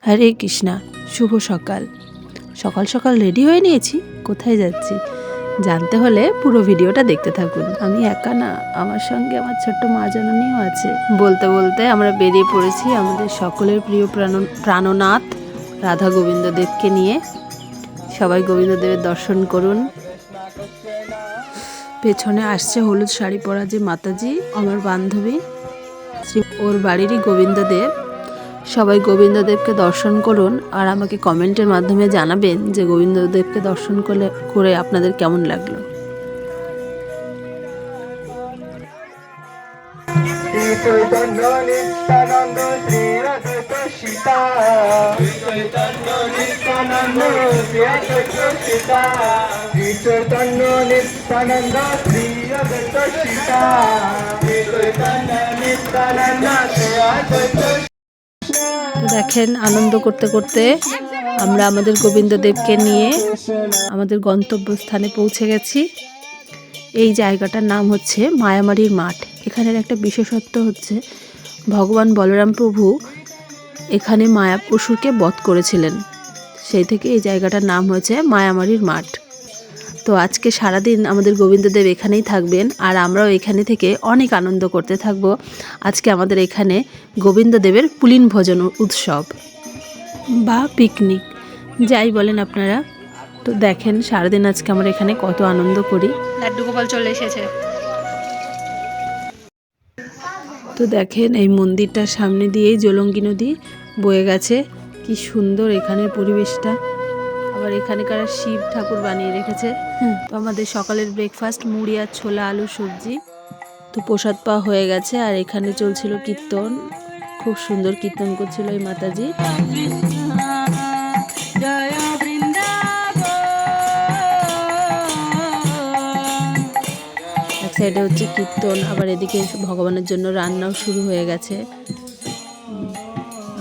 হরে কৃষ্ণা। শুভ সকাল। সকাল সকাল রেডি হয়ে নিয়েছি। কোথায় যাচ্ছি জানতে হলে পুরো ভিডিওটা দেখতে থাকুন। আমি একা না, আমার সঙ্গে আমার ছোট্ট মা জননীও আছে। বলতে বলতে আমরা বেরিয়ে পড়েছি আমাদের সকলের প্রিয় প্রাণনাথ রাধা গোবিন্দ দেবকে নিয়ে। সবাই গোবিন্দ দেবের দর্শন করুন। পেছনে আসছে হলুদ শাড়ি পরা যে মাতাজি, আমার বান্ধবী, ওর বাড়িরই গোবিন্দদেব। সবাই গোবিন্দদেবকে দর্শন করুন আর আমাকে কমেন্টের মাধ্যমে জানাবেন যে গোবিন্দদেবকে দর্শন করে আপনাদের কেমন লাগলো। তো দেখেন, আনন্দ করতে করতে আমরা আমাদের গোবিন্দদেবকে নিয়ে আমাদের গন্তব্যস্থানে পৌঁছে গেছি। এই জায়গাটার নাম হচ্ছে মায়ামারির মাঠ। এখানের একটা বিশেষত্ব হচ্ছে ভগবান বলরাম প্রভু এখানে মায়াপুরুষকে বধ করেছিলেন, সেই থেকে এই জায়গাটার নাম হয়েছে মায়ামারির মাঠ। তো আজকে সারাদিন আমাদের গোবিন্দদেব এখানেই থাকবেন আর আমরাও এখানে থেকে অনেক আনন্দ করতে থাকব। আজকে আমাদের এখানে গোবিন্দদেবের পুলিন ভোজন উৎসব বা পিকনিক, যাই বলেন আপনারা। তো দেখেন সারাদিন আজকে আমরা এখানে কত আনন্দ করি। লাড্ডু গোপাল চলে এসেছে। তো দেখেন এই মন্দিরটার সামনে দিয়েই জলঙ্গি নদী বয়ে গেছে। কি সুন্দর এখানের পরিবেশটা। আবার এখানকার শিব ঠাকুর বানিয়ে রেখেছে। তো আমাদের সকালের ব্রেকফাস্ট মুড়ি আর ছোলা আলু সবজি। তো প্রসাদ পাওয়া হয়ে গেছে আর এখানে চলছিল কীর্তন। খুব সুন্দর কীর্তন করছিল এই মাতাজি। এক সাইডে হচ্ছে কীর্তন, আবার এদিকে ভগবানের জন্য রান্নাও শুরু হয়ে গেছে।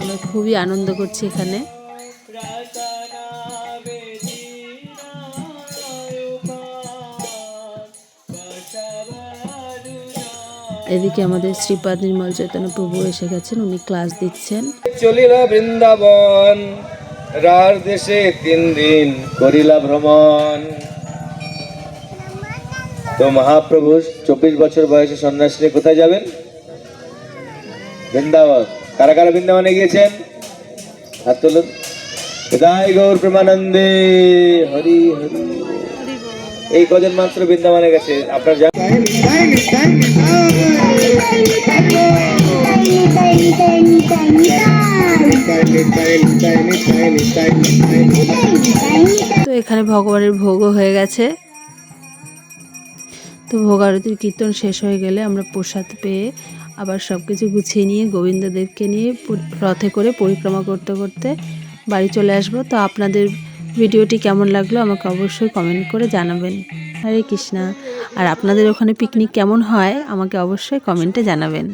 আমরা খুবই আনন্দ করছি এখানে। এদিকে আমাদের শ্রীপাদ নির্মল চৈতন্য প্রভু এসে গেছেন, উনি ক্লাস দিচ্ছেন। চলিলা বৃন্দাবন, রার দেশে 3 দিন করিলা ভ্রমণ। তো মহাপ্রভু 24 বছর বয়সে সন্ন্যাস নিয়ে কোথায় যাবেন? বৃন্দাবন। কারা কারা বৃন্দাবনে গিয়েছেন? হাত তুলুন। হৃদয় গৌর প্রেমানন্দে হরি হরি। এই কজন মাত্র বৃন্দাবনে গেছে। আপনার তো এখানে ভগবানের ভোগও হয়ে গেছে। তো ভোগ আরতির কীর্তন শেষ হয়ে গেলে আমরা প্রসাদ পেয়ে আবার সব কিছু গুছিয়ে নিয়ে গোবিন্দদেবকে নিয়ে রথে করে পরিক্রমা করতে করতে বাড়ি চলে আসব। তো আপনাদের ভিডিওটি কেমন লাগলো আমাকে অবশ্যই কমেন্ট করে জানাবেন। হরে কৃষ্ণা। আর আপনাদের ওখানে পিকনিক কেমন হয় আমাকে অবশ্যই কমেন্টে জানাবেন।